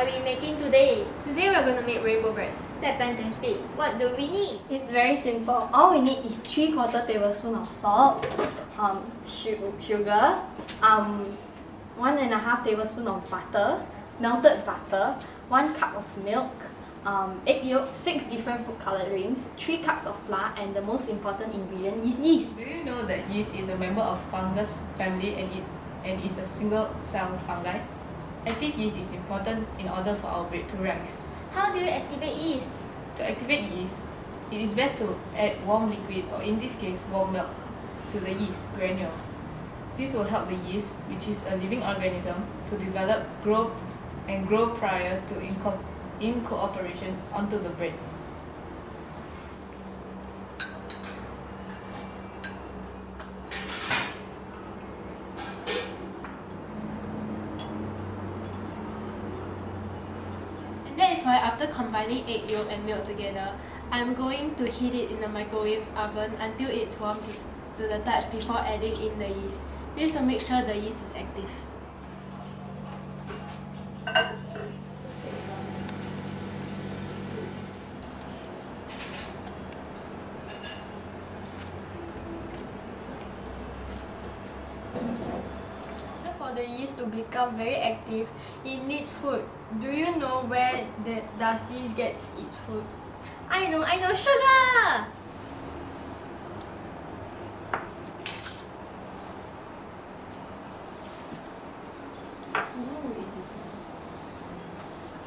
are we making today? Today we're going to make rainbow bread. That's fantastic. What do we need? It's very simple. All we need is 3/4 tablespoon of salt, sugar, 1.5 tablespoon of butter, melted butter, 1 cup of milk, egg yolk, 6 different food colorings, 3 cups of flour, and the most important ingredient is yeast. Do you know that yeast is a member of fungus family and is a single cell fungi? Active yeast is important in order for our bread to rise. How do you activate yeast? To activate yeast, it is best to add warm liquid, or in this case warm milk, to the yeast granules. This will help the yeast, which is a living organism, to develop, grow prior to incorporation onto the bread. And that is why after combining egg yolk and milk together, I'm going to heat it in the microwave oven until it's warm to the touch before adding in the yeast. This will make sure the yeast is active. For the yeast to become very active, it needs food. Do you know where does yeast gets its food? I know, sugar!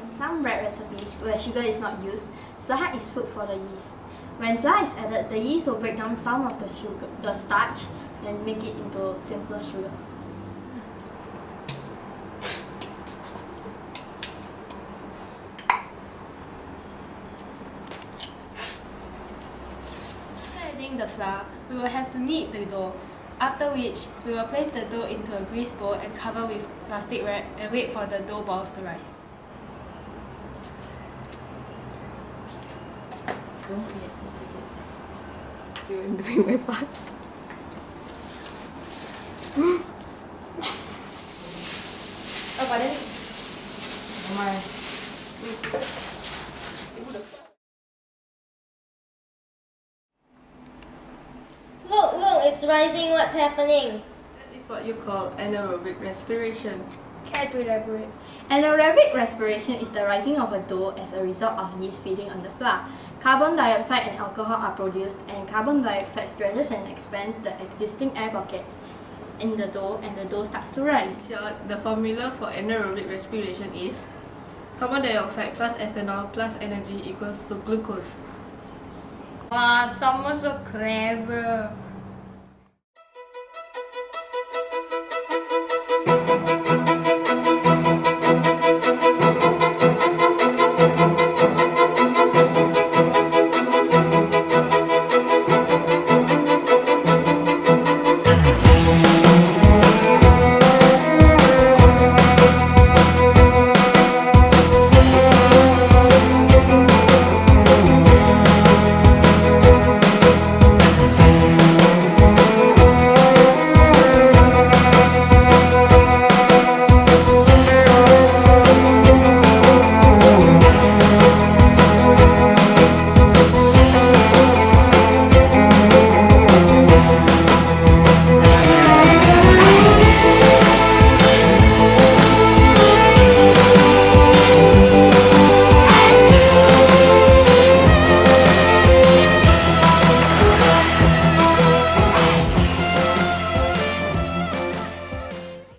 In some bread recipes where sugar is not used, flour is food for the yeast. When flour is added, the yeast will break down some of the starch and make it into simpler sugar. After adding the flour, we will have to knead the dough, after which we will place the dough into a greased bowl and cover with plastic wrap and wait for the dough balls to rise. Don't forget. You're doing my part. Oh, but then Look, it's rising. What's happening? That is what you call anaerobic respiration. care to elaborate? Anaerobic respiration is the rising of a dough as a result of yeast feeding on the flour. Carbon dioxide and alcohol are produced, and carbon dioxide stretches and expands the existing air pockets in the dough, and the dough starts to rise. In short, the formula for anaerobic respiration is carbon dioxide plus ethanol plus energy equals to glucose. Wow, someone's so clever.